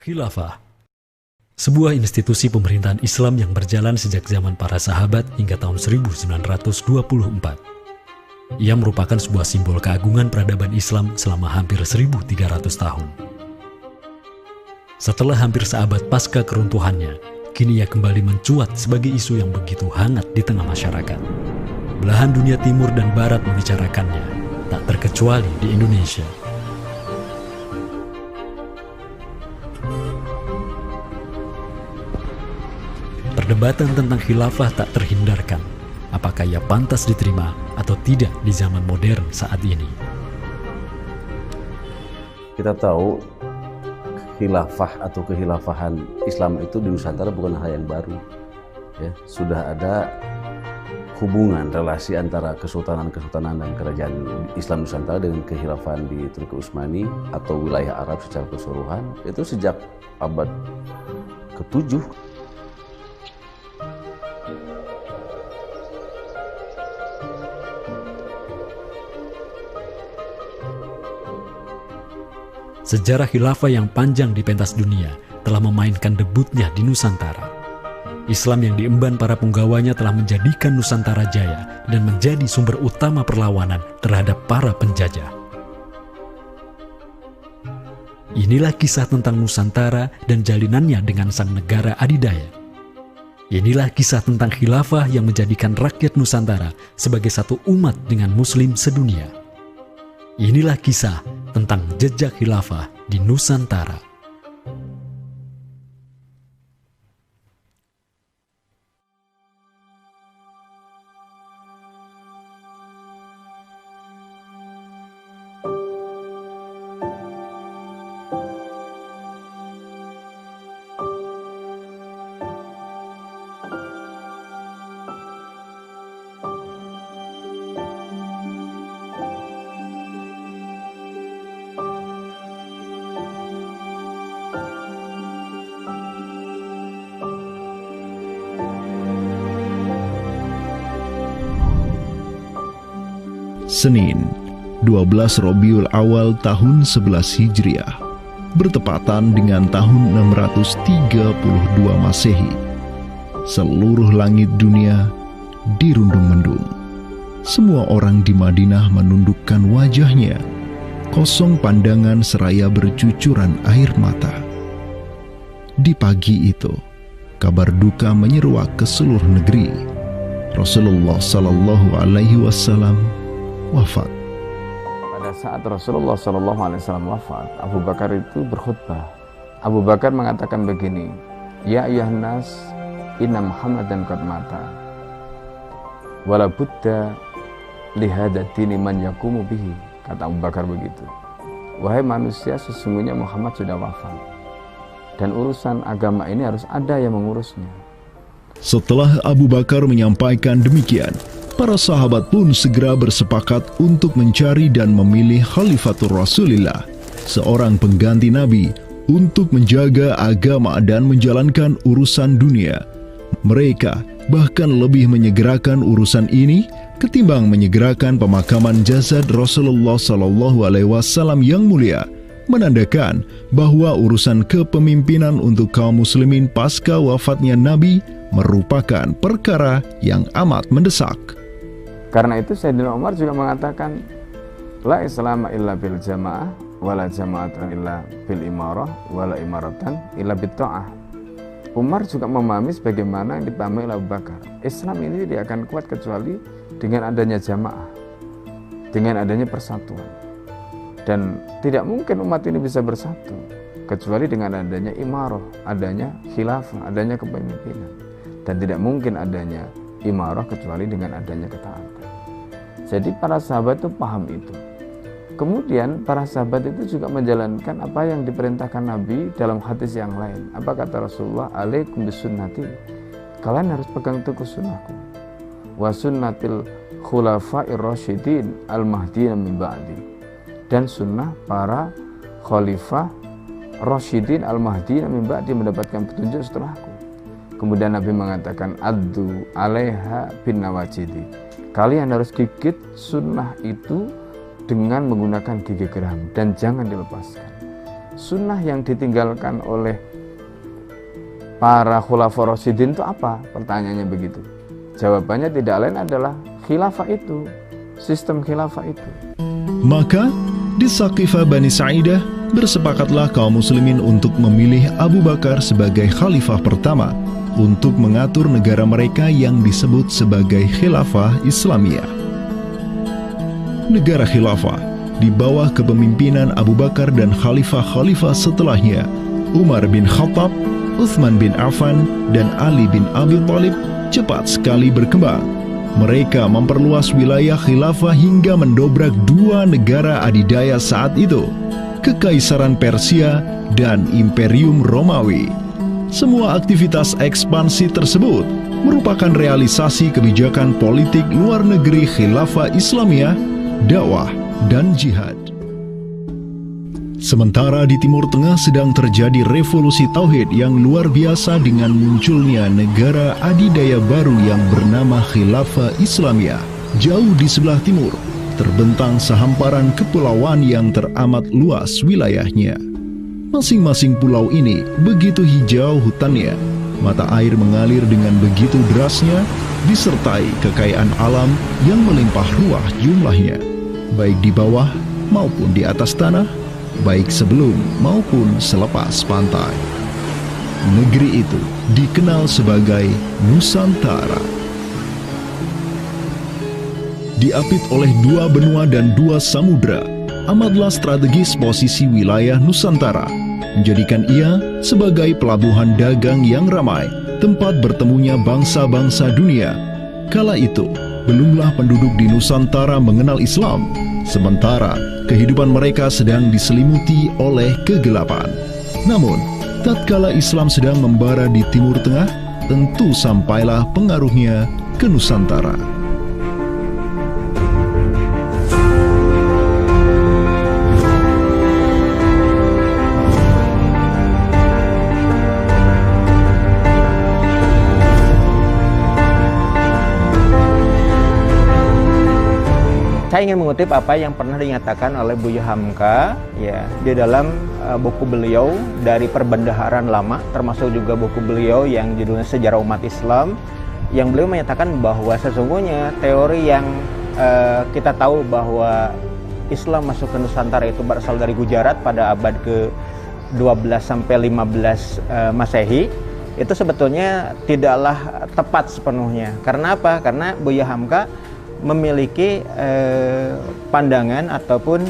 Khilafah, sebuah institusi pemerintahan Islam yang berjalan sejak zaman para sahabat hingga tahun 1924. Ia merupakan sebuah simbol keagungan peradaban Islam selama hampir 1.300 tahun. Setelah hampir seabad pasca keruntuhannya, kini ia kembali mencuat sebagai isu yang begitu hangat di tengah masyarakat. Belahan dunia timur dan barat membicarakannya, tak terkecuali di Indonesia. Perdebatan tentang khilafah tak terhindarkan. Apakah ia pantas diterima atau tidak di zaman modern saat ini? Kita tahu khilafah atau kehilafahan Islam itu di Nusantara bukan hal yang baru. Ya, sudah ada hubungan relasi antara kesultanan-kesultanan dan kerajaan Islam Nusantara dengan kehilafahan di Turki Utsmani atau wilayah Arab secara keseluruhan itu sejak abad ke-7. Sejarah khilafah yang panjang di pentas dunia telah memainkan debutnya di Nusantara. Islam yang diemban para punggawanya telah menjadikan Nusantara jaya dan menjadi sumber utama perlawanan terhadap para penjajah. Inilah kisah tentang Nusantara dan jalinannya dengan sang negara adidaya. Inilah kisah tentang khilafah yang menjadikan rakyat Nusantara sebagai satu umat dengan Muslim sedunia. Inilah kisah tentang jejak khilafah di Nusantara. Senin, 12 Rabiul Awal tahun 11 Hijriah, bertepatan dengan tahun 632 Masehi. Seluruh langit dunia dirundung mendung. Semua orang di Madinah menundukkan wajahnya, kosong pandangan seraya bercucuran air mata. Di pagi itu, kabar duka menyeruak ke seluruh negeri. Rasulullah Sallallahu Alaihi Wasallam wafat. Pada saat Rasulullah SAW wafat, Abu Bakar itu berkhutbah. Abu Bakar mengatakan begini, Ya ayyuhan nas, inna Muhammadan qad mata. Wala budda lihada dini man yakumu bihi. Kata Abu Bakar begitu. Wahai manusia, sesungguhnya Muhammad sudah wafat. Dan urusan agama ini harus ada yang mengurusnya. Setelah Abu Bakar menyampaikan demikian, para sahabat pun segera bersepakat untuk mencari dan memilih Khalifatur Rasulillah, seorang pengganti Nabi, untuk menjaga agama dan menjalankan urusan dunia. Mereka bahkan lebih menyegerakan urusan ini ketimbang menyegerakan pemakaman jasad Rasulullah SAW yang mulia, menandakan bahwa urusan kepemimpinan untuk kaum muslimin pasca wafatnya Nabi merupakan perkara yang amat mendesak. Karena itu Sayyidina Umar juga mengatakan, La islama illa bil jamaah, wala jama'atan illa bil imarah, wala imaratan illa bil ta'ah. Umar juga memahami sebagaimana yang dipahami oleh Abu Bakar. Islam ini tidak akan kuat kecuali dengan adanya jamaah, dengan adanya persatuan. Dan tidak mungkin umat ini bisa bersatu kecuali dengan adanya imarah, adanya khilafah, adanya kepemimpinan. Dan tidak mungkin adanya imarah kecuali dengan adanya ketaatan. Jadi para sahabat itu paham itu. Kemudian para sahabat itu juga menjalankan apa yang diperintahkan Nabi dalam hadis yang lain. Apa kata Rasulullah? Alaikum bisunnati. Kalian harus pegang teguh sunnahku. Wa sunnatil khulafa'ir rasyidin al-mahdiyyin min ba'di. Dan sunnah para khalifah rasyidin al-mahdiyyin min ba'di, mendapatkan petunjuk setelahku. Kemudian Nabi mengatakan, addu alaiha bin nawajidi. Kalian harus gigit sunnah itu dengan menggunakan gigi geram dan jangan dilepaskan. Sunnah yang ditinggalkan oleh para khulafaur rasyidin itu apa? Pertanyaannya begitu. Jawabannya tidak lain adalah khilafah itu, sistem khilafah itu. Maka di Saqifah Bani Sa'idah bersepakatlah kaum muslimin untuk memilih Abu Bakar sebagai khalifah pertama untuk mengatur negara mereka yang disebut sebagai khilafah Islamiyah. Negara khilafah di bawah kepemimpinan Abu Bakar dan khalifah-khalifah setelahnya, Umar bin Khattab, Utsman bin Affan, dan Ali bin Abi Thalib cepat sekali berkembang. Mereka memperluas wilayah khilafah hingga mendobrak dua negara adidaya saat itu, Kekaisaran Persia dan Imperium Romawi. Semua aktivitas ekspansi tersebut merupakan realisasi kebijakan politik luar negeri khilafah Islamiyah, dakwah, dan jihad. Sementara di Timur Tengah sedang terjadi revolusi tauhid yang luar biasa dengan munculnya negara adidaya baru yang bernama Khilafah Islamiyah. Jauh di sebelah timur, terbentang sehamparan kepulauan yang teramat luas wilayahnya. Masing-masing pulau ini begitu hijau hutannya, mata air mengalir dengan begitu derasnya, disertai kekayaan alam yang melimpah ruah jumlahnya, baik di bawah maupun di atas tanah, baik sebelum maupun selepas pantai. Negeri itu dikenal sebagai Nusantara. Diapit oleh dua benua dan dua samudra, amatlah strategis posisi wilayah Nusantara, menjadikan ia sebagai pelabuhan dagang yang ramai, tempat bertemunya bangsa-bangsa dunia. Kala itu, belumlah penduduk di Nusantara mengenal Islam, sementara kehidupan mereka sedang diselimuti oleh kegelapan. Namun, tatkala Islam sedang membara di Timur Tengah, tentu sampailah pengaruhnya ke Nusantara. Saya ingin mengutip apa yang pernah dinyatakan oleh Buya Hamka ya di dalam buku beliau dari Perbendaharaan Lama, termasuk juga buku beliau yang judulnya Sejarah Umat Islam, yang beliau menyatakan bahwa sesungguhnya teori yang kita tahu bahwa Islam masuk ke Nusantara itu berasal dari Gujarat pada abad ke-12 sampai 15 Masehi, itu sebetulnya tidaklah tepat sepenuhnya. Karena apa? Karena Buya Hamka memiliki pandangan ataupun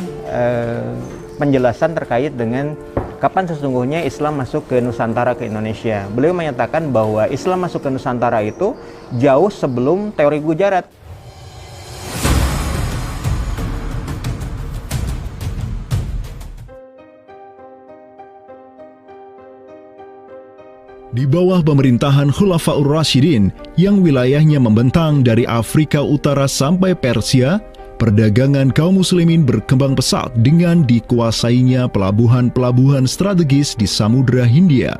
penjelasan terkait dengan kapan sesungguhnya Islam masuk ke Nusantara, ke Indonesia. Beliau menyatakan bahwa Islam masuk ke Nusantara itu jauh sebelum teori Gujarat. Di bawah pemerintahan Khulafaur Rasyidin yang wilayahnya membentang dari Afrika Utara sampai Persia, perdagangan kaum muslimin berkembang pesat dengan dikuasainya pelabuhan-pelabuhan strategis di Samudra Hindia.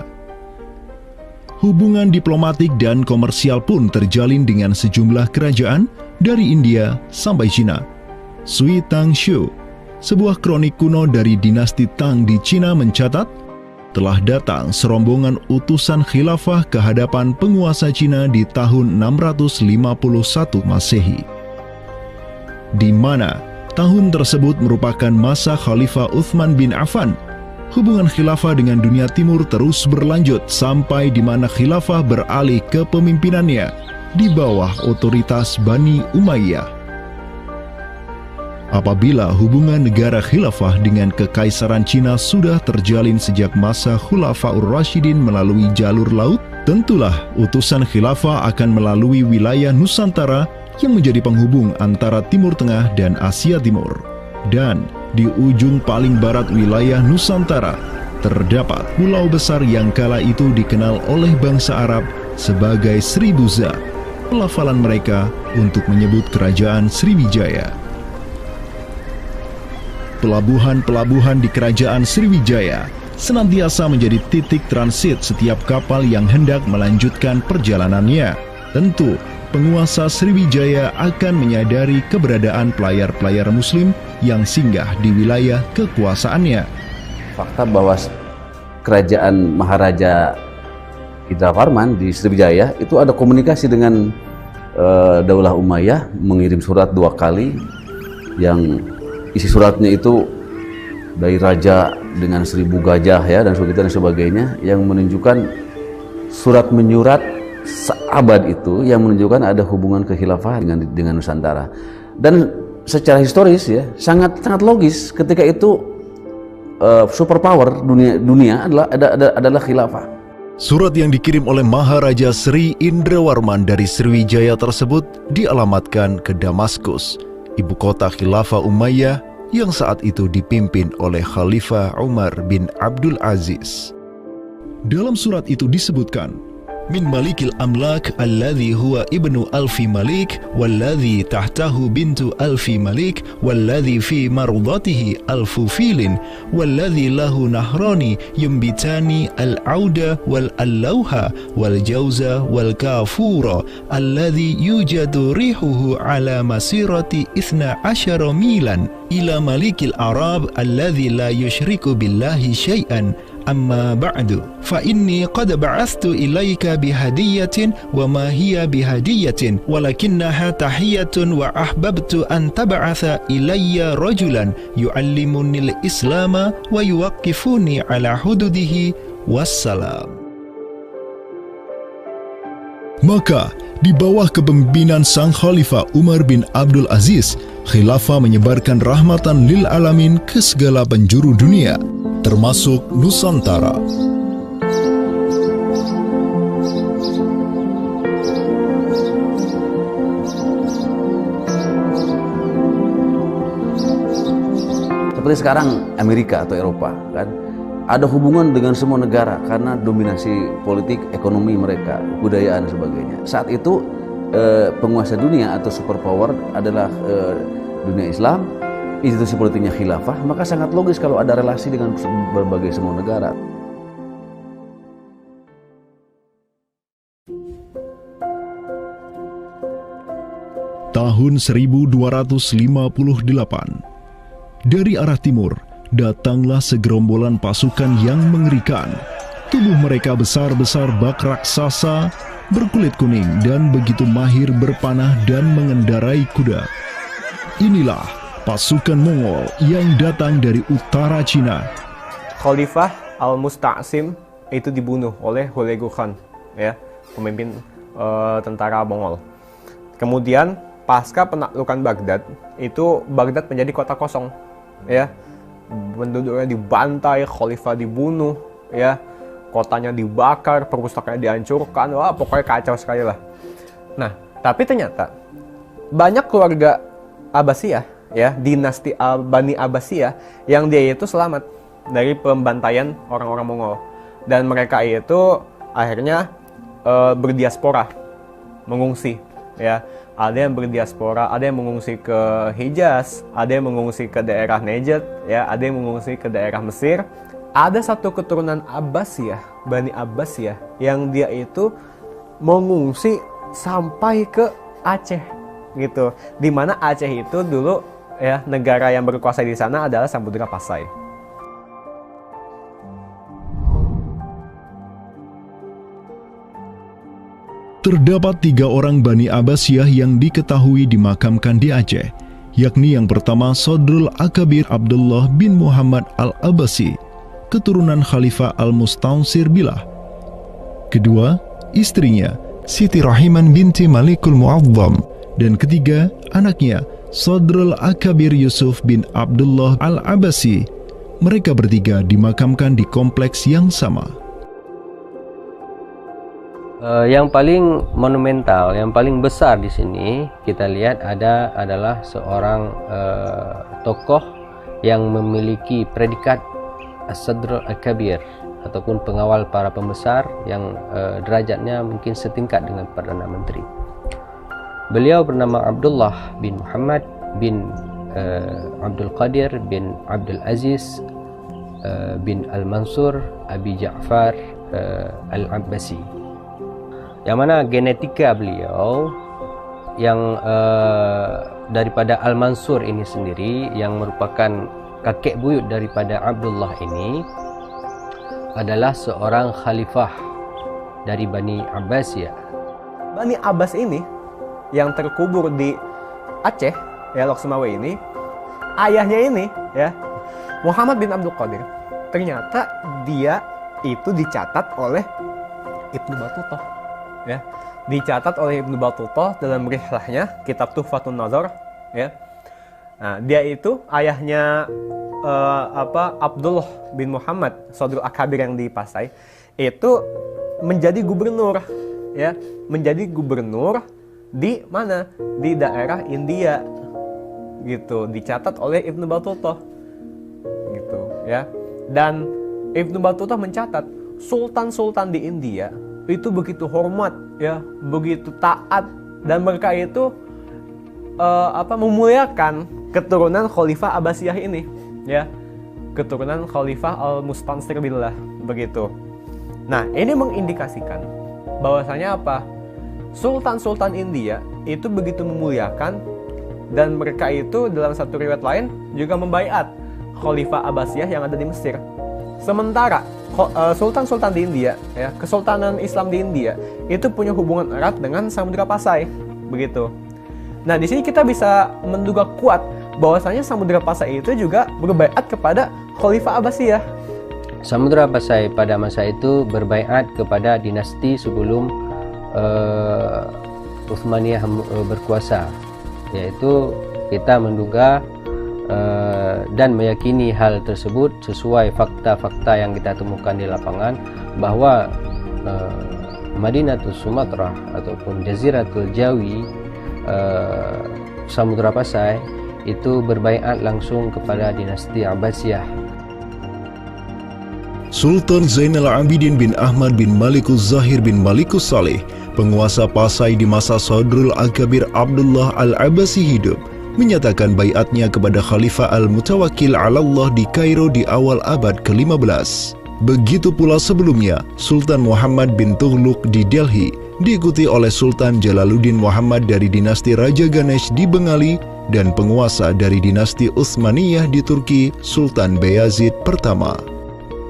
Hubungan diplomatik dan komersial pun terjalin dengan sejumlah kerajaan dari India sampai Cina. Sui Tang Xiu, sebuah kronik kuno dari dinasti Tang di Cina mencatat, telah datang serombongan utusan khilafah ke hadapan penguasa Cina di tahun 651 Masehi, di mana tahun tersebut merupakan masa Khalifah Utsman bin Affan. Hubungan khilafah dengan dunia timur terus berlanjut sampai di mana khilafah beralih ke pemimpinannya di bawah otoritas Bani Umayyah. Apabila hubungan negara khilafah dengan kekaisaran Cina sudah terjalin sejak masa Khulafaur Rasyidin melalui jalur laut, tentulah utusan khilafah akan melalui wilayah Nusantara yang menjadi penghubung antara Timur Tengah dan Asia Timur. Dan di ujung paling barat wilayah Nusantara, terdapat pulau besar yang kala itu dikenal oleh bangsa Arab sebagai Sribuza, pelafalan mereka untuk menyebut kerajaan Sriwijaya. Pelabuhan-pelabuhan di kerajaan Sriwijaya senantiasa menjadi titik transit setiap kapal yang hendak melanjutkan perjalanannya. Tentu, penguasa Sriwijaya akan menyadari keberadaan pelayar-pelayar Muslim yang singgah di wilayah kekuasaannya. Fakta bahwa kerajaan Maharaja Indravarman di Sriwijaya itu ada komunikasi dengan Daulah Umayyah, mengirim surat 2 kali yang isi suratnya itu dari raja dengan 1000 gajah ya dan sebagainya, yang menunjukkan surat menyurat seabad itu yang menunjukkan ada hubungan kekhilafahan dengan Nusantara. Dan secara historis ya sangat logis ketika itu superpower dunia adalah khilafah. Surat yang dikirim oleh Maharaja Sri Indrawarman dari Sriwijaya tersebut dialamatkan ke Damaskus, ibu kota Khilafah Umayyah yang saat itu dipimpin oleh Khalifah Umar bin Abdul Aziz. Dalam surat itu disebutkan, min malikil amlak alladhi huwa ibnu alfi malik walladhi tahtahu bintu alfi malik walladhi fi marudatihi alfu filin walladhi lahu nahrani yumbitani al-auda wal-allawha wal-jawza wal-kafura alladhi yujadu rihuhu ala masirati 12 milan ila malikil arab alladhi la yushriku billahi syai'an. Amma ba'du, fa inni qad ba'athtu ilaika bihadiyatin wa ma hiya bihadiyatin walakinnaha tahiyatun wa ahbabtu an tab'atha ilayya rajulan yu'allimuni al-islama wa yuwaqqifuni ala hududihi wassalam. Maka di bawah kepemimpinan sang Khalifah Umar bin Abdul Aziz, khilafah menyebarkan rahmatan lil alamin ke segala penjuru dunia, termasuk Nusantara. Seperti sekarang Amerika atau Eropa kan ada hubungan dengan semua negara karena dominasi politik, ekonomi mereka, budaya dan sebagainya. Saat itu penguasa dunia atau superpower adalah dunia Islam, institusi politiknya khilafah, maka sangat logis kalau ada relasi dengan berbagai semua negara. Tahun 1258, dari arah timur datanglah segerombolan pasukan yang mengerikan. Tubuh mereka besar-besar bak raksasa, berkulit kuning dan begitu mahir berpanah dan mengendarai kuda. Inilah pasukan Mongol yang datang dari utara Cina. Khalifah Al-Musta'sim itu dibunuh oleh Hulagu Khan, ya, pemimpin tentara Mongol. Kemudian pasca penaklukan Baghdad, itu Baghdad menjadi kota kosong, ya. Penduduknya dibantai, khalifah dibunuh, ya. Kotanya dibakar, perpustakaannya dihancurkan, wah pokoknya kacau sekali lah. Nah, tapi ternyata banyak keluarga Abbasiyah, ya, dinasti Bani Abbasiyah yang dia itu selamat dari pembantaian orang-orang Mongol, dan mereka itu akhirnya berdiaspora, mengungsi, ya. Ada yang berdiaspora, ada yang mengungsi ke Hijaz, ada yang mengungsi ke daerah Najd, ya, ada yang mengungsi ke daerah Mesir. Ada satu keturunan Abbasiyah, Bani Abbasiyah, yang dia itu mengungsi sampai ke Aceh, gitu. Dimana Aceh itu dulu, ya, negara yang berkuasa di sana adalah Samudra Pasai. Terdapat 3 orang Bani Abbasiyah yang diketahui dimakamkan di Aceh, yakni yang pertama Sodrul Akabir Abdullah bin Muhammad Al-Abbasi, keturunan Khalifah Al-Mustaunsir Billah. Kedua, istrinya Siti Rahiman binti Malikul Mu'azzam, dan ketiga, anaknya Sodrul Akabir Yusuf bin Abdullah Al-Abbasi. Mereka bertiga dimakamkan di kompleks yang sama. Yang paling monumental, yang paling besar di sini kita lihat adalah seorang tokoh yang memiliki predikat As-Sadr Al-Kabir ataupun pengawal para pembesar yang derajatnya mungkin setingkat dengan Perdana Menteri. Beliau bernama Abdullah bin Muhammad bin Abdul Qadir bin Abdul Aziz bin Al-Mansur Abi Ja'far Al-Abbasi, yang mana genetika beliau yang daripada Al-Mansur ini sendiri, yang merupakan kakek buyut daripada Abdullah ini, adalah seorang khalifah dari Bani Abbasiyah. Bani Abbas ini yang terkubur di Aceh, ya, Lok Sumawe ini, ayahnya ini, ya, Muhammad bin Abdul Qadir, ternyata dia itu dicatat oleh Ibnu Battutah, ya, dicatat oleh Ibnu Battutah dalam rihlahnya kitab Tuhfatun Nazar, ya. Nah, dia itu ayahnya Abdullah bin Muhammad Sodrul Akabir yang di Pasai itu menjadi gubernur, ya, menjadi gubernur di mana, di daerah India, gitu, dicatat oleh Ibnu Battutah, gitu, ya. Dan Ibnu Battutah mencatat sultan-sultan di India itu begitu hormat, ya, begitu taat, dan mereka itu memuliakan keturunan Khalifah Abbasiyah ini, ya, keturunan Khalifah Al-Mustansir billah, begitu. Nah, ini mengindikasikan bahwasanya apa? Sultan-sultan India itu begitu memuliakan, dan mereka itu dalam satu riwayat lain juga membaiat Khalifah Abbasiyah yang ada di Mesir. Sementara sultan-sultan di India, ya, Kesultanan Islam di India itu punya hubungan erat dengan Samudra Pasai, begitu. Nah, di sini kita bisa menduga kuat bahwasanya Samudra Pasai itu juga berbaiat kepada Khalifah Abbasiyah. Samudra Pasai pada masa itu berbaiat kepada dinasti sebelum Utsmaniyah berkuasa, yaitu kita menduga dan meyakini hal tersebut sesuai fakta-fakta yang kita temukan di lapangan, bahwa Madinatul Sumatera ataupun Jaziratul Jawi, Samudra Pasai itu berbaiat langsung kepada dinasti Abbasiyah. Sultan Zainal Abidin bin Ahmad bin Malikus Zahir bin Malikus Saleh, penguasa Pasai di masa Sodrul Akabir Abdullah Al-Abbasi hidup, menyatakan baiatnya kepada Khalifah Al-Mutawakkil 'ala Allah di Kairo di awal abad ke-15. Begitu pula sebelumnya, Sultan Muhammad bin Tughluk di Delhi diikuti oleh Sultan Jalaluddin Muhammad dari dinasti Raja Ganesh di Bengali dan penguasa dari dinasti Utsmaniyah di Turki, Sultan Bayazid pertama.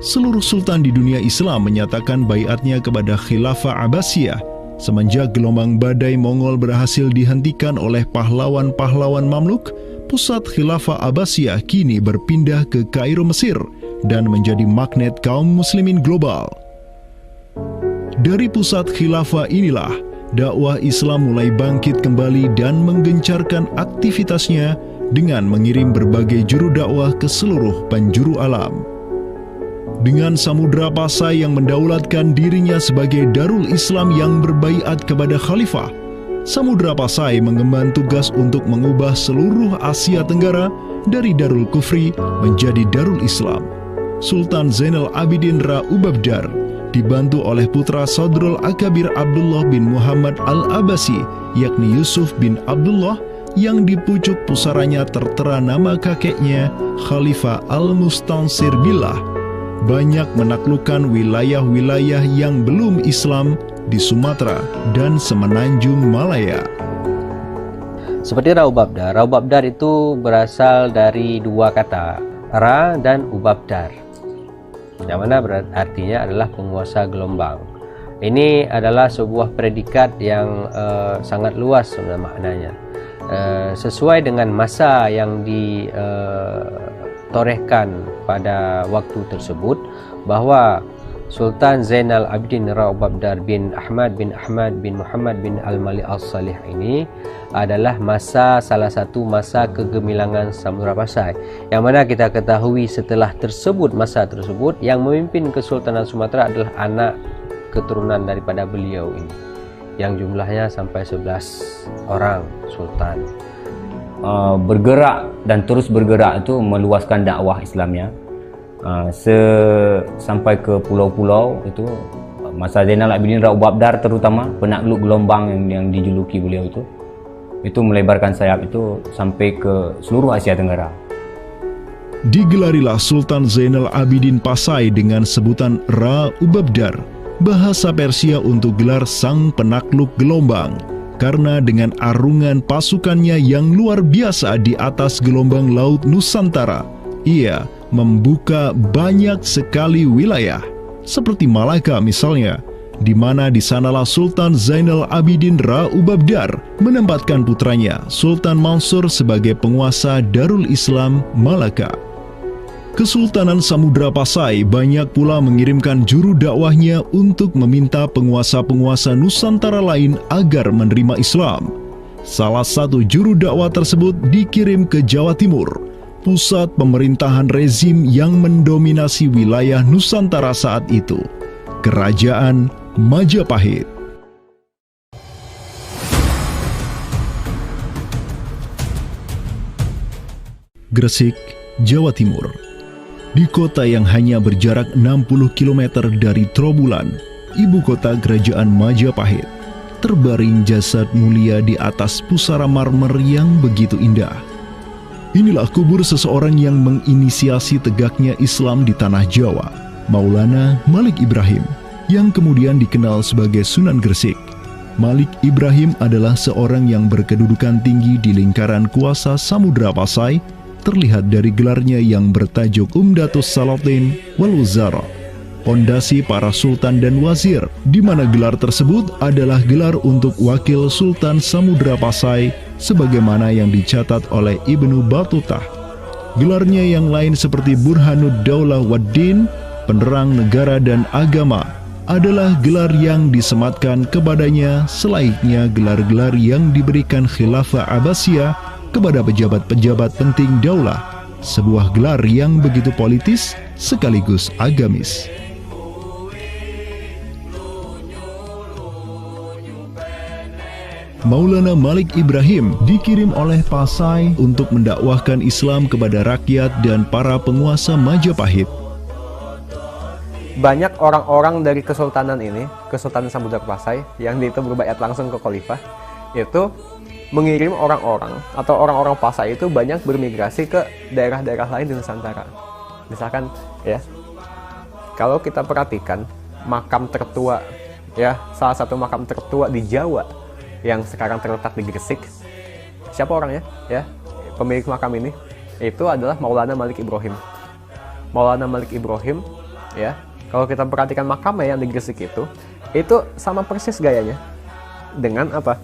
Seluruh sultan di dunia Islam menyatakan baiatnya kepada Khilafah Abbasiyah semenjak gelombang badai Mongol berhasil dihentikan oleh pahlawan-pahlawan Mamluk. Pusat Khilafah Abbasiyah kini berpindah ke Kairo, Mesir, dan menjadi magnet kaum muslimin global. Dari pusat khilafah inilah dakwah Islam mulai bangkit kembali dan menggencarkan aktivitasnya dengan mengirim berbagai juru dakwah ke seluruh penjuru alam. Dengan Samudra Pasai yang mendaulatkan dirinya sebagai Darul Islam yang berbaiat kepada Khalifah, Samudra Pasai mengemban tugas untuk mengubah seluruh Asia Tenggara dari Darul Kufri menjadi Darul Islam. Sultan Zainal Abidin Ra Ubabdar dibantu oleh putra Sodrul Akabir Abdullah bin Muhammad Al-Abbasi, yakni Yusuf bin Abdullah, yang di pucuk pusaranya tertera nama kakeknya Khalifah Al-Mustansir billah, banyak menaklukkan wilayah-wilayah yang belum Islam di Sumatera dan Semenanjung Malaya. Seperti Ra Ubabdar. Ra Ubabdar itu berasal dari dua kata, Ra dan Ubabdar, yang mana artinya adalah penguasa gelombang. Ini adalah sebuah predikat yang sangat luas sebenarnya maknanya, sesuai dengan masa yang ditorehkan pada waktu tersebut, bahwa Sultan Zainal Abidin Ra Ubabdar bin Ahmad bin Muhammad bin Al-Malik Al-Salih ini adalah salah satu masa kegemilangan Samudra Pasai, yang mana kita ketahui setelah masa tersebut yang memimpin Kesultanan Sumatera adalah anak keturunan daripada beliau ini, yang jumlahnya sampai 11 orang sultan. Bergerak dan terus bergerak itu meluaskan dakwah Islamnya sampai ke pulau-pulau. Itu masa Zainal Abidin Ra Ubabdar, terutama penakluk gelombang yang dijuluki beliau itu melebarkan sayap itu sampai ke seluruh Asia Tenggara. digelarilah Sultan Zainal Abidin Pasai dengan sebutan Ra Ubabdar, bahasa Persia untuk gelar sang penakluk gelombang, karena dengan arungan pasukannya yang luar biasa di atas gelombang laut Nusantara, ia membuka banyak sekali wilayah, seperti Malaka misalnya, di mana di sanalah Sultan Zainal Abidin Ra Ubabdar menempatkan putranya Sultan Mansur sebagai penguasa Darul Islam Malaka. Kesultanan Samudra Pasai banyak pula mengirimkan juru dakwahnya untuk meminta penguasa-penguasa Nusantara lain agar menerima Islam. Salah satu juru dakwah tersebut dikirim ke Jawa Timur, pusat pemerintahan rezim yang mendominasi wilayah Nusantara saat itu, Kerajaan Majapahit. Gresik, Jawa Timur. Di kota yang hanya berjarak 60 km dari Trowulan, ibu kota Kerajaan Majapahit, terbaring jasad mulia di atas pusara marmer yang begitu indah. Inilah kubur seseorang yang menginisiasi tegaknya Islam di tanah Jawa, Maulana Malik Ibrahim, yang kemudian dikenal sebagai Sunan Gresik. Malik Ibrahim adalah seorang yang berkedudukan tinggi di lingkaran kuasa Samudra Pasai, terlihat dari gelarnya yang bertajuk Umdatus Salatin wal Wuzara, pondasi para sultan dan wazir, di mana gelar tersebut adalah gelar untuk wakil Sultan Samudra Pasai, sebagaimana yang dicatat oleh Ibnu Battutah. Gelarnya yang lain seperti Burhanud Daulah Waddin, penerang negara dan agama, adalah gelar yang disematkan kepadanya selayaknya gelar-gelar yang diberikan Khilafah Abbasiyah kepada pejabat-pejabat penting daulah, sebuah gelar yang begitu politis sekaligus agamis. Maulana Malik Ibrahim dikirim oleh Pasai untuk mendakwahkan Islam kepada rakyat dan para penguasa Majapahit. Banyak orang-orang dari kesultanan ini, Kesultanan Samudra Pasai, yang itu berbaiat langsung ke khalifah, itu mengirim orang-orang atau orang-orang Pasai itu banyak bermigrasi ke daerah-daerah lain di Nusantara. Misalkan ya, kalau kita perhatikan makam tertua ya, salah satu makam tertua di Jawa yang sekarang terletak di Gresik, siapa orangnya ya? Pemilik makam ini itu adalah Maulana Malik Ibrahim. Maulana Malik Ibrahim ya, kalau kita perhatikan makamnya yang di Gresik itu sama persis gayanya dengan apa?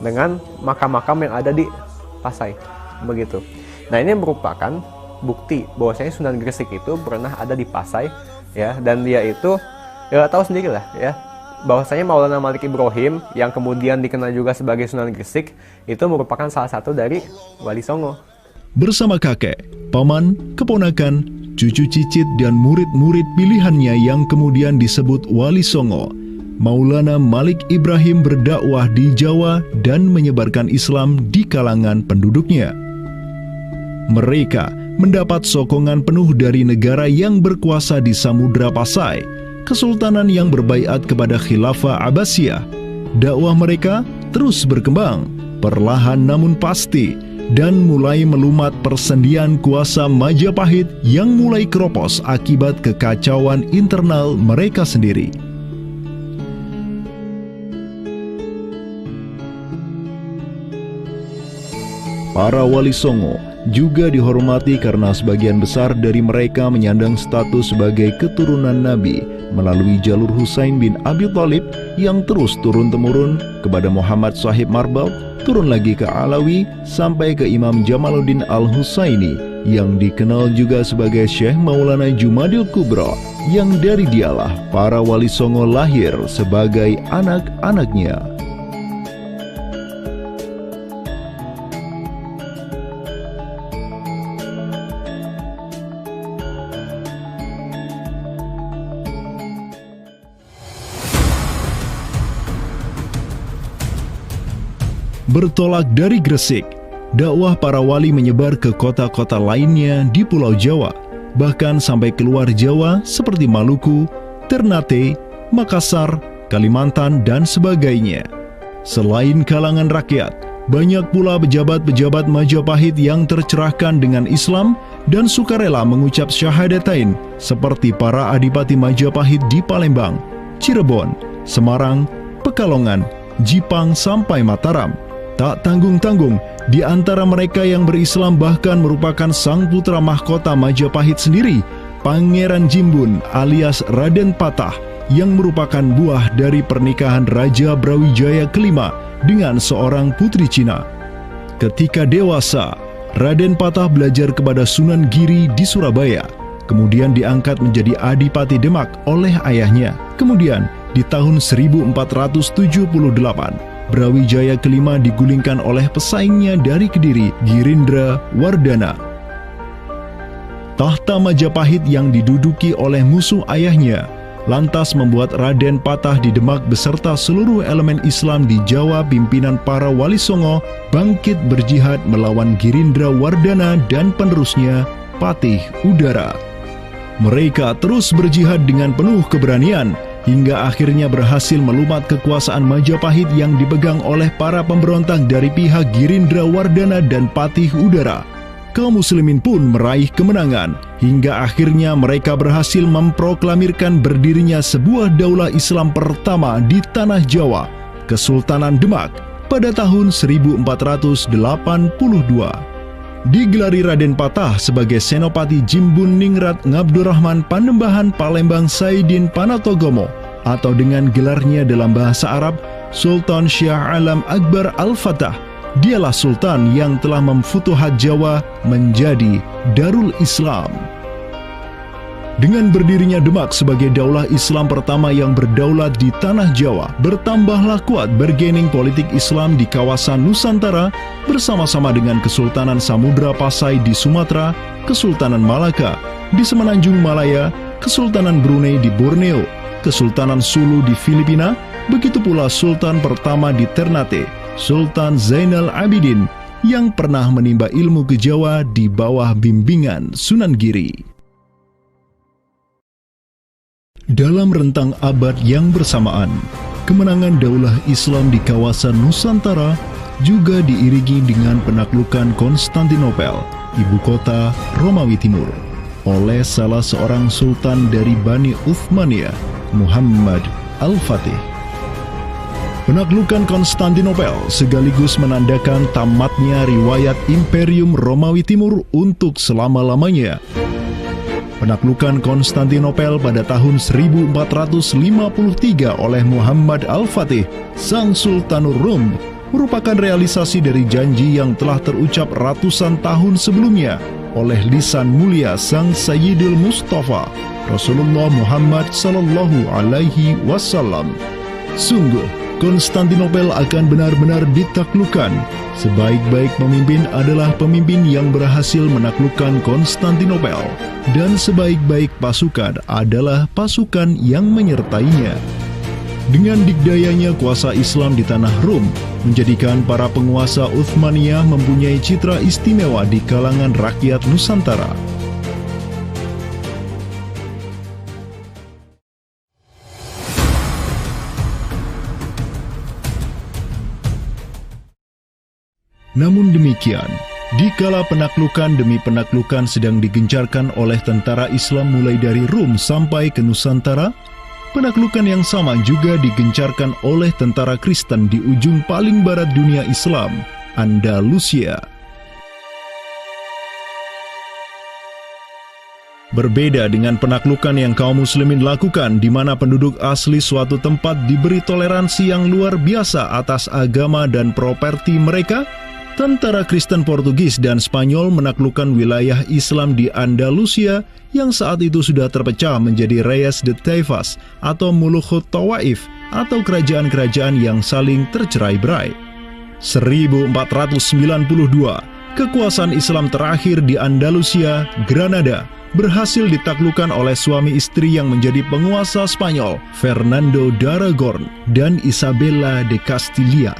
Dengan makam-makam yang ada di Pasai, begitu. Nah, ini merupakan bukti bahwasanya Sunan Gresik itu pernah ada di Pasai, ya, dan dia itu ya tahu sendiri lah, ya, bahwasanya Maulana Malik Ibrahim yang kemudian dikenal juga sebagai Sunan Gresik itu merupakan salah satu dari Wali Songo. Bersama kakek, paman, keponakan, cucu cicit dan murid-murid pilihannya yang kemudian disebut Wali Songo, Maulana Malik Ibrahim berdakwah di Jawa dan menyebarkan Islam di kalangan penduduknya. Mereka mendapat sokongan penuh dari negara yang berkuasa di Samudra Pasai, kesultanan yang berbaiat kepada Khilafah Abbasiyah. Dakwah mereka terus berkembang, perlahan namun pasti, dan mulai melumat persendian kuasa Majapahit yang mulai keropos akibat kekacauan internal mereka sendiri. Para Wali Songo juga dihormati karena sebagian besar dari mereka menyandang status sebagai keturunan Nabi melalui jalur Husain bin Abi Thalib yang terus turun-temurun kepada Muhammad Sahib Marbal, turun lagi ke Alawi sampai ke Imam Jamaluddin Al-Husaini yang dikenal juga sebagai Syekh Maulana Jumadil Kubra, yang dari dialah para Wali Songo lahir sebagai anak-anaknya. Bertolak dari Gresik, dakwah para wali menyebar ke kota-kota lainnya di Pulau Jawa, bahkan sampai keluar Jawa seperti Maluku, Ternate, Makassar, Kalimantan, dan sebagainya. Selain kalangan rakyat, banyak pula pejabat-pejabat Majapahit yang tercerahkan dengan Islam dan sukarela mengucap syahadatain seperti para adipati Majapahit di Palembang, Cirebon, Semarang, Pekalongan, Jipang sampai Mataram. Tak tanggung-tanggung, di antara mereka yang berislam bahkan merupakan sang putra mahkota Majapahit sendiri, Pangeran Jimbun alias Raden Patah, yang merupakan buah dari pernikahan Raja Brawijaya kelima dengan seorang putri Cina. Ketika dewasa, Raden Patah belajar kepada Sunan Giri di Surabaya, kemudian diangkat menjadi Adipati Demak oleh ayahnya. Kemudian di tahun 1478, Brawijaya kelima digulingkan oleh pesaingnya dari Kediri, Girindra Wardana. Tahta Majapahit yang diduduki oleh musuh ayahnya lantas membuat Raden Patah di Demak beserta seluruh elemen Islam di Jawa pimpinan para Wali Songo bangkit berjihad melawan Girindra Wardana dan penerusnya Patih Udara. Mereka terus berjihad dengan penuh keberanian hingga akhirnya berhasil melumat kekuasaan Majapahit yang dipegang oleh para pemberontak dari pihak Girindra Wardana dan Patih Udara. Kaum muslimin pun meraih kemenangan hingga akhirnya mereka berhasil memproklamirkan berdirinya sebuah daulah Islam pertama di tanah Jawa, Kesultanan Demak, pada tahun 1482. Digelari Raden Patah sebagai Senopati Jimbun Ningrat Ngabdurrahman Panembahan Palembang Saidin Panatogomo, atau dengan gelarnya dalam bahasa Arab Sultan Syah Alam Akbar Al-Fatah. Dialah sultan yang telah memfutuhat Jawa menjadi Darul Islam. Dengan berdirinya Demak sebagai daulah Islam pertama yang berdaulat di tanah Jawa, bertambahlah kuat bargaining politik Islam di kawasan Nusantara bersama-sama dengan Kesultanan Samudra Pasai di Sumatera, Kesultanan Malaka di Semenanjung Malaya, Kesultanan Brunei di Borneo, Kesultanan Sulu di Filipina, begitu pula Sultan pertama di Ternate, Sultan Zainal Abidin, yang pernah menimba ilmu ke Jawa di bawah bimbingan Sunan Giri. Dalam rentang abad yang bersamaan, kemenangan daulah Islam di kawasan Nusantara juga diiringi dengan penaklukan Konstantinopel, ibu kota Romawi Timur, oleh salah seorang sultan dari Bani Uthmaniyah, Muhammad Al-Fatih. Penaklukan Konstantinopel sekaligus menandakan tamatnya riwayat Imperium Romawi Timur untuk selama-lamanya. Penaklukan Konstantinopel pada tahun 1453 oleh Muhammad Al-Fatih, sang Sultanur Rum, merupakan realisasi dari janji yang telah terucap ratusan tahun sebelumnya oleh lisan mulia sang Sayyidul Mustafa, Rasulullah Muhammad Sallallahu Alaihi Wasallam. Sungguh, Konstantinopel akan benar-benar ditaklukkan. Sebaik-baik pemimpin adalah pemimpin yang berhasil menaklukkan Konstantinopel, dan sebaik-baik pasukan adalah pasukan yang menyertainya. Dengan dikdayanya kuasa Islam di tanah Rum, menjadikan para penguasa Uthmaniyah mempunyai citra istimewa di kalangan rakyat Nusantara. Namun demikian, dikala penaklukan demi penaklukan sedang digencarkan oleh tentara Islam mulai dari Rum sampai ke Nusantara, penaklukan yang sama juga digencarkan oleh tentara Kristen di ujung paling barat dunia Islam, Andalusia. Berbeda dengan penaklukan yang kaum muslimin lakukan, di mana penduduk asli suatu tempat diberi toleransi yang luar biasa atas agama dan properti mereka, tentara Kristen Portugis dan Spanyol menaklukkan wilayah Islam di Andalusia yang saat itu sudah terpecah menjadi Reyes de Taifas atau Mulukhut Tawaif atau kerajaan-kerajaan yang saling tercerai-berai. 1492, kekuasaan Islam terakhir di Andalusia, Granada, berhasil ditaklukkan oleh suami istri yang menjadi penguasa Spanyol, Fernando de Aragon dan Isabella de Castilla.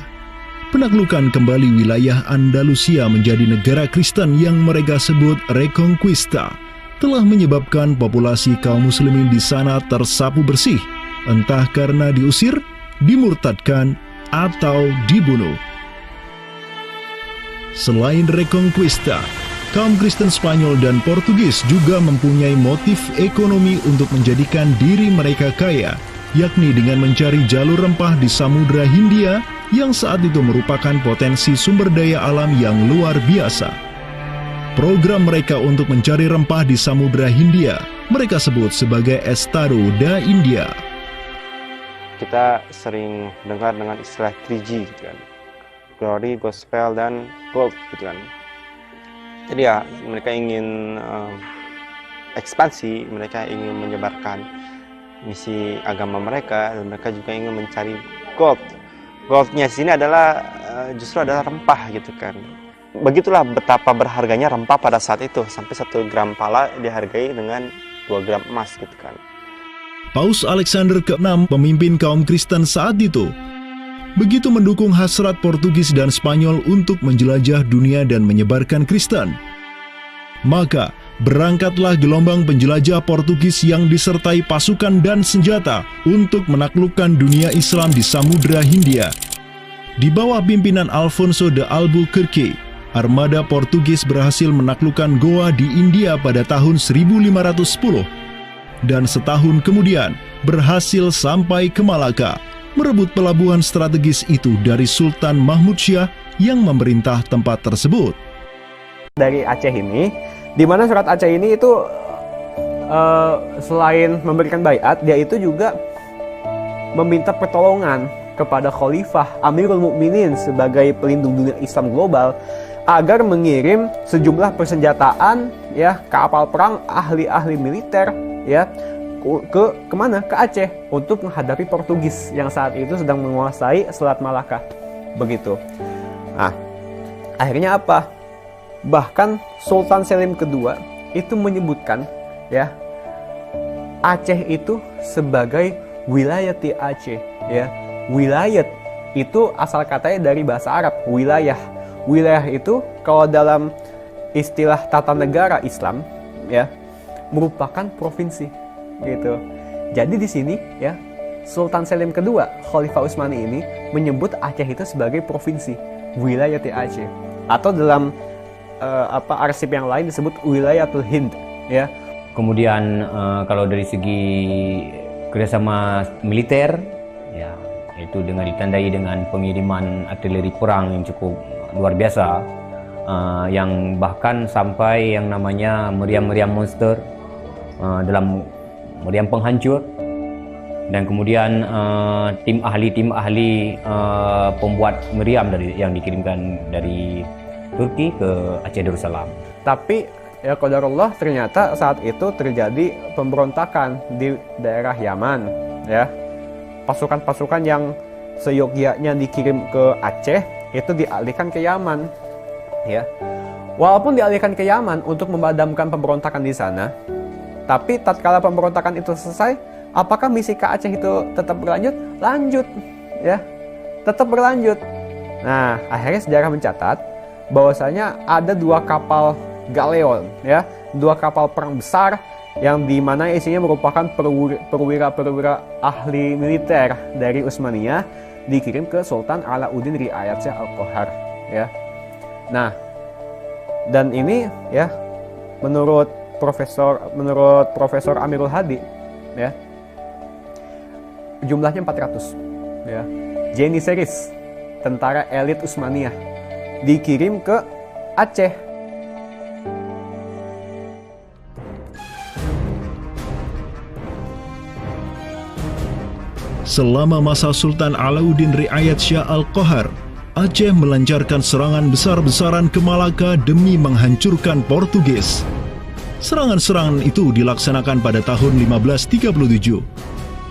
Penaklukan kembali wilayah Andalusia menjadi negara Kristen yang mereka sebut Reconquista telah menyebabkan populasi kaum muslimin di sana tersapu bersih, entah karena diusir, dimurtadkan, atau dibunuh. Selain Reconquista, kaum Kristen Spanyol dan Portugis juga mempunyai motif ekonomi untuk menjadikan diri mereka kaya, yakni dengan mencari jalur rempah di Samudra Hindia yang saat itu merupakan potensi sumber daya alam yang luar biasa. Program mereka untuk mencari rempah di Samudra Hindia mereka sebut sebagai Estado da India. Kita sering dengar dengan istilah 3G gitu kan. Glory, Gospel, dan Gold gitu kan. Jadi ya mereka ingin ekspansi, mereka ingin menyebarkan misi agama mereka, dan mereka juga ingin mencari gold. Goldnya sini adalah justru adalah rempah gitu kan. Begitulah betapa berharganya rempah pada saat itu, sampai 1 gram pala dihargai dengan 2 gram emas gitu kan. Paus Alexander ke-6, pemimpin kaum Kristen saat itu, begitu mendukung hasrat Portugis dan Spanyol untuk menjelajah dunia dan menyebarkan Kristen. Maka, berangkatlah gelombang penjelajah Portugis yang disertai pasukan dan senjata untuk menaklukkan dunia Islam di Samudra Hindia. Di bawah pimpinan Alfonso de Albuquerque, armada Portugis berhasil menaklukkan Goa di India pada tahun 1510, dan setahun kemudian berhasil sampai ke Malaka, merebut pelabuhan strategis itu dari Sultan Mahmud Syah yang memerintah tempat tersebut. Dari Aceh ini, di mana surat Aceh ini itu selain memberikan baiat, dia itu juga meminta pertolongan kepada Khalifah Amirul Mukminin sebagai pelindung dunia Islam global agar mengirim sejumlah persenjataan ya, kapal perang, ahli-ahli militer ya, kemana? Ke Aceh untuk menghadapi Portugis yang saat itu sedang menguasai Selat Malaka. Begitu. Nah, akhirnya apa? Bahkan Sultan Selim kedua itu menyebutkan ya, Aceh itu sebagai wilayati Aceh ya. Wilayat itu asal katanya dari bahasa Arab, wilayah. Wilayah itu kalau dalam istilah tata negara Islam ya, merupakan provinsi gitu. Jadi di sini ya, Sultan Selim kedua, Khalifah Utsmani ini menyebut Aceh itu sebagai provinsi, wilayati Aceh, atau dalam arsip yang lain disebut wilayatul Hind ya. Kemudian kalau dari segi kerjasama militer ya, itu dengan ditandai dengan pengiriman artileri perang yang cukup luar biasa, yang bahkan sampai yang namanya meriam-meriam monster dalam meriam penghancur, dan kemudian tim ahli pembuat meriam yang dikirimkan dari Turki ke Aceh Darussalam. Tapi ya qadarullah, ternyata saat itu terjadi pemberontakan di daerah Yaman ya. Pasukan-pasukan yang seyogyanya dikirim ke Aceh itu dialihkan ke Yaman ya. Walaupun dialihkan ke Yaman untuk memadamkan pemberontakan di sana, tapi tatkala pemberontakan itu selesai, apakah misi ke Aceh itu tetap berlanjut? Lanjut ya, tetap berlanjut. Nah, akhirnya sejarah mencatat bahwasanya ada 2 kapal galeon ya, 2 kapal perang besar yang dimana isinya merupakan perwira-perwira ahli militer dari Utsmaniyah dikirim ke Sultan Alauddin Riayat Shah Al-Qahar ya. Nah, dan ini ya menurut Profesor Amirul Hadi ya, jumlahnya 400 ya. Janissaries, tentara elit Utsmaniyah, dikirim ke Aceh. Selama masa Sultan Alauddin Riayat Shah Al-Qahar, Aceh melancarkan serangan besar-besaran ke Malaka demi menghancurkan Portugis. Serangan-serangan itu dilaksanakan pada tahun 1537,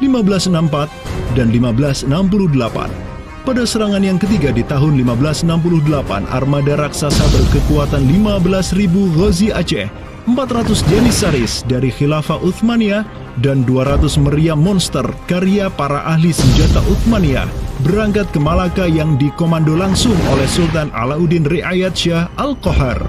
1564, dan 1568. Pada serangan yang ketiga di tahun 1568, armada raksasa berkekuatan 15.000 Ghazi Aceh, 400 Janissaries dari Khilafah Utsmaniyah, dan 200 meriam monster karya para ahli senjata Utsmaniyah berangkat ke Malaka yang dikomando langsung oleh Sultan Alauddin Riayat Shah Al-Qahar.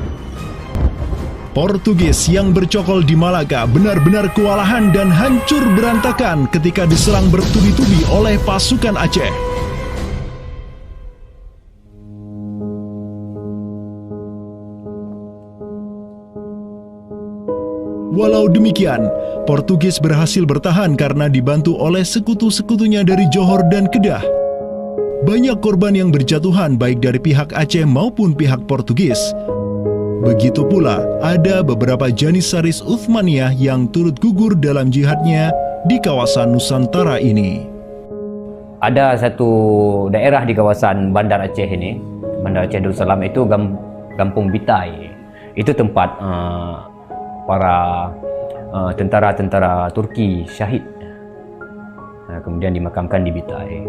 Portugis yang bercokol di Malaka benar-benar kewalahan dan hancur berantakan ketika diserang bertubi-tubi oleh pasukan Aceh. Walau demikian, Portugis berhasil bertahan karena dibantu oleh sekutu-sekutunya dari Johor dan Kedah. Banyak korban yang berjatuhan baik dari pihak Aceh maupun pihak Portugis. Begitu pula ada beberapa Janissaris Uthmaniyah yang turut gugur dalam jihadnya di kawasan Nusantara ini. Ada satu daerah di kawasan Bandar Aceh ini, Bandar Aceh Darussalam itu Kampung Bitai. Itu tempat para tentara-tentara Turki syahid, kemudian dimakamkan di Bitai.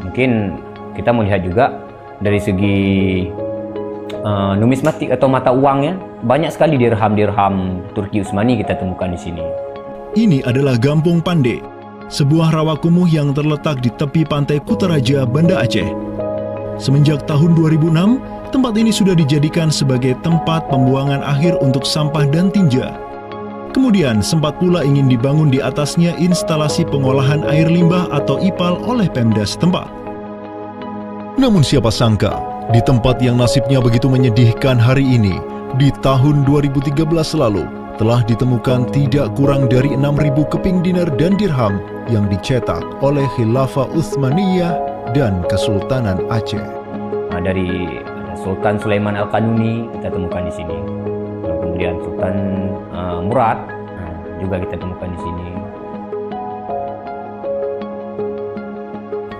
Mungkin kita melihat juga dari segi numismatik atau mata uangnya, banyak sekali dirham-dirham Turki Utsmani kita temukan di sini. Ini adalah Gampung Pande, sebuah rawa kumuh yang terletak di tepi pantai Kutaraja, Banda Aceh. Semenjak tahun 2006, tempat ini sudah dijadikan sebagai tempat pembuangan akhir untuk sampah dan tinja. Kemudian sempat pula ingin dibangun di atasnya instalasi pengolahan air limbah atau IPAL oleh Pemda setempat. Namun siapa sangka, di tempat yang nasibnya begitu menyedihkan hari ini, di tahun 2013 lalu, telah ditemukan tidak kurang dari 6.000 keping dinar dan dirham yang dicetak oleh Khilafah Utsmaniyah dan Kesultanan Aceh. Dari Sultan Sulaiman Al-Qanuni kita temukan di sini. Kemudian Sultan Murad juga kita temukan di sini.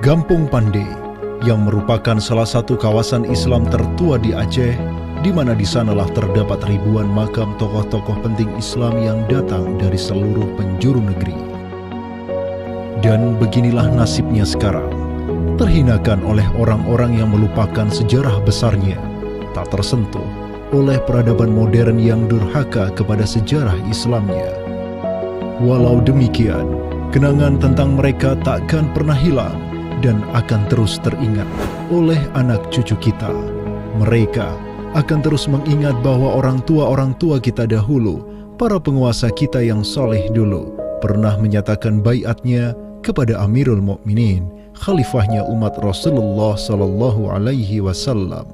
Gampung Pande yang merupakan salah satu kawasan Islam tertua di Aceh, di mana di sanalah terdapat ribuan makam tokoh-tokoh penting Islam yang datang dari seluruh penjuru negeri. Dan beginilah nasibnya sekarang, terhinakan oleh orang-orang yang melupakan sejarah besarnya, tak tersentuh oleh peradaban modern yang durhaka kepada sejarah Islamnya. Walau demikian, kenangan tentang mereka takkan pernah hilang dan akan terus teringat oleh anak cucu kita. Mereka akan terus mengingat bahwa orang tua kita dahulu, para penguasa kita yang soleh dulu, pernah menyatakan baiatnya kepada Amirul Mukminin, khalifahnya umat Rasulullah Sallallahu Alaihi Wasallam.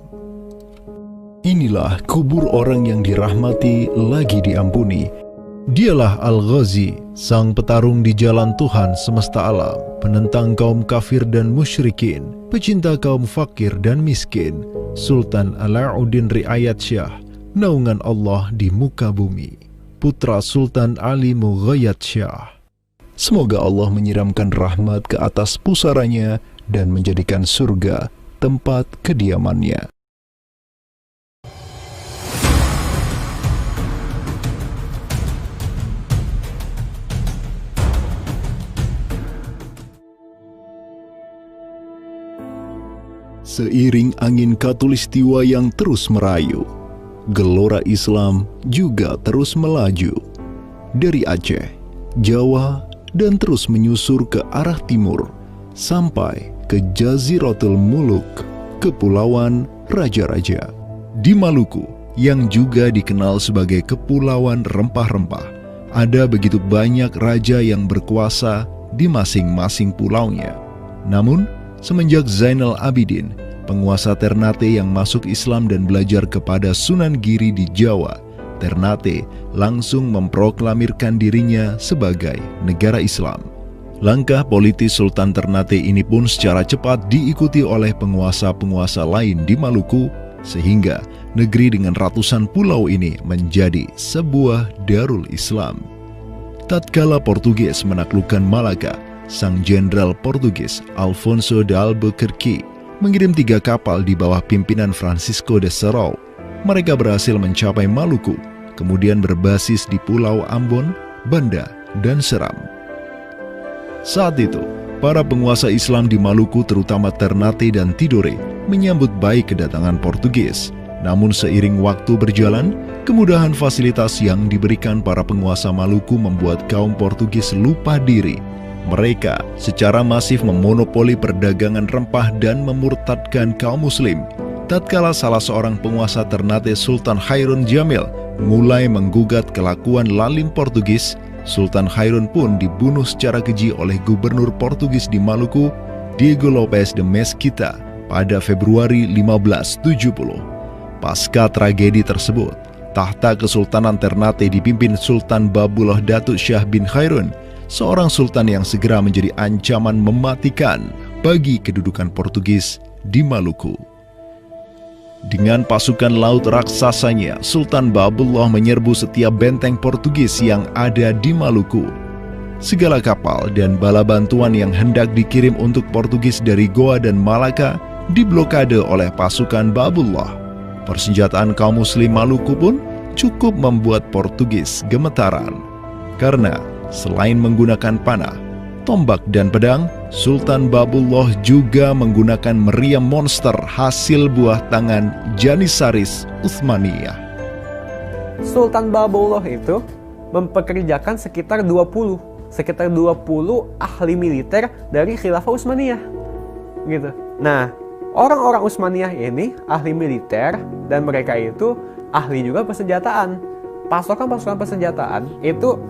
Inilah kubur orang yang dirahmati lagi diampuni. Dialah Al-Ghazi, sang petarung di jalan Tuhan semesta alam, penentang kaum kafir dan musyrikin, pecinta kaum fakir dan miskin, Sultan Alauddin Riayat Shah, naungan Allah di muka bumi, putra Sultan Ali Mughayat Shah. Semoga Allah menyiramkan rahmat ke atas pusaranya dan menjadikan surga tempat kediamannya. Seiring angin Katulistiwa yang terus merayu, gelora Islam juga terus melaju dari Aceh, Jawa, dan terus menyusur ke arah timur sampai ke Jaziratul Muluk, Kepulauan Raja-Raja. Di Maluku, yang juga dikenal sebagai Kepulauan Rempah-Rempah, ada begitu banyak raja yang berkuasa di masing-masing pulaunya. Namun, semenjak Zainal Abidin, penguasa Ternate yang masuk Islam dan belajar kepada Sunan Giri di Jawa, Ternate langsung memproklamirkan dirinya sebagai negara Islam. Langkah politis Sultan Ternate ini pun secara cepat diikuti oleh penguasa-penguasa lain di Maluku, sehingga negeri dengan ratusan pulau ini menjadi sebuah Darul Islam. Tatkala Portugis menaklukkan Malaka, sang jenderal Portugis Alfonso de Albuquerque mengirim 3 kapal di bawah pimpinan Francisco de Serrao. Mereka berhasil mencapai Maluku, kemudian berbasis di Pulau Ambon, Banda, dan Seram. Saat itu, para penguasa Islam di Maluku terutama Ternate dan Tidore menyambut baik kedatangan Portugis. Namun seiring waktu berjalan, kemudahan fasilitas yang diberikan para penguasa Maluku membuat kaum Portugis lupa diri. Mereka secara masif memonopoli perdagangan rempah dan memurtadkan kaum muslim. tatkala salah seorang penguasa Ternate Sultan Hairun Jamil mulai menggugat kelakuan lalim Portugis, Sultan Hairun pun dibunuh secara keji oleh gubernur Portugis di Maluku, Diego Lopes de Mesquita, pada Februari 1570. Pasca tragedi tersebut, tahta Kesultanan Ternate dipimpin Sultan Babullah Datuk Shah bin Hairun, seorang sultan yang segera menjadi ancaman mematikan bagi kedudukan Portugis di Maluku. Dengan pasukan laut raksasanya, Sultan Babullah menyerbu setiap benteng Portugis yang ada di Maluku. Segala kapal dan bala bantuan yang hendak dikirim untuk Portugis dari Goa dan Malaka diblokade oleh pasukan Babullah. Persenjataan kaum muslim Maluku pun cukup membuat Portugis gemetaran. Karena selain menggunakan panah, tombak dan pedang, Sultan Babullah juga menggunakan meriam monster hasil buah tangan Janissaris Utsmaniyah. Sultan Babullah itu mempekerjakan sekitar 20 ahli militer dari Khilafah Utsmaniyah. Gitu. Nah, orang-orang Utsmaniyah ini ahli militer dan mereka itu ahli juga persenjataan. Pasukan-pasukan persenjataan itu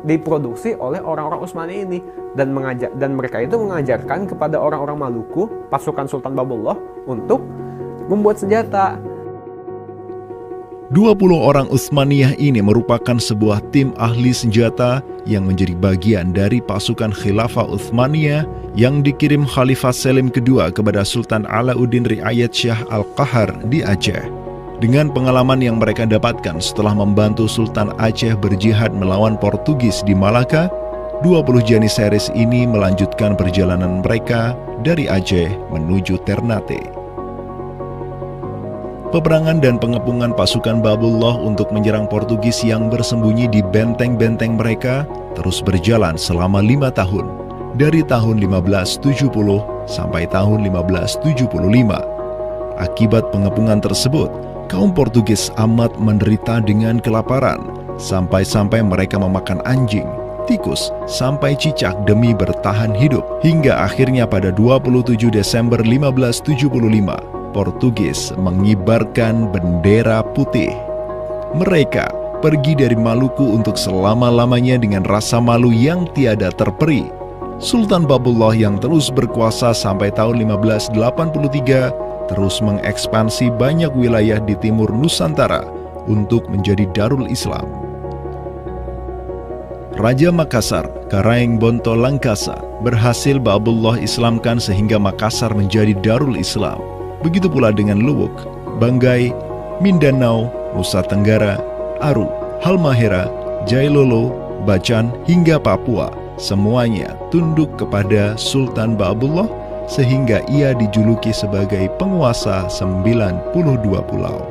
diproduksi oleh orang-orang Utsmani ini dan mereka itu mengajarkan kepada orang-orang Maluku, pasukan Sultan Babullah, untuk membuat senjata. 20 orang Utsmaniyah ini merupakan sebuah tim ahli senjata yang menjadi bagian dari pasukan Khilafah Utsmaniyah yang dikirim Khalifah Selim II kepada Sultan Alauddin Riayat Shah Al-Qahar di Aceh. Dengan pengalaman yang mereka dapatkan setelah membantu Sultan Aceh berjihad melawan Portugis di Malaka, 20 Janissaris ini melanjutkan perjalanan mereka dari Aceh menuju Ternate. Peperangan dan pengepungan pasukan Babullah untuk menyerang Portugis yang bersembunyi di benteng-benteng mereka terus berjalan selama 5 tahun, dari tahun 1570 sampai tahun 1575. Akibat pengepungan tersebut, kaum Portugis amat menderita dengan kelaparan, sampai-sampai mereka memakan anjing, tikus, sampai cicak demi bertahan hidup. Hingga akhirnya pada 27 Desember 1575, Portugis mengibarkan bendera putih. Mereka pergi dari Maluku untuk selama-lamanya dengan rasa malu yang tiada terperi. Sultan Babullah yang terus berkuasa sampai tahun 1583 terus mengekspansi banyak wilayah di timur Nusantara untuk menjadi Darul Islam. Raja Makassar, Karaeng Bonto Langkasa, berhasil Babullah Islamkan sehingga Makassar menjadi Darul Islam. Begitu pula dengan Luwuk, Banggai, Mindanao, Nusa Tenggara, Aru, Halmahera, Jailolo, Bacan, hingga Papua. Semuanya tunduk kepada Sultan Babullah sehingga ia dijuluki sebagai penguasa 92 pulau.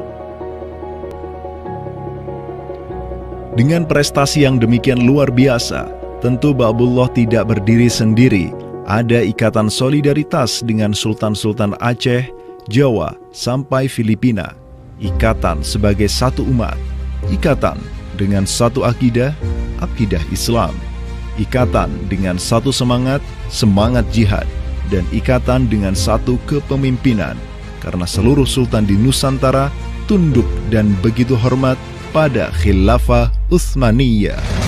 Dengan prestasi yang demikian luar biasa, tentu Babullah tidak berdiri sendiri. Ada ikatan solidaritas dengan sultan-sultan Aceh, Jawa, sampai Filipina. Ikatan sebagai satu umat. Ikatan dengan satu akidah, akidah Islam. Ikatan dengan satu semangat, semangat jihad. Dan ikatan dengan satu kepemimpinan. Karena seluruh sultan di Nusantara tunduk dan begitu hormat pada Khilafah Utsmaniyah.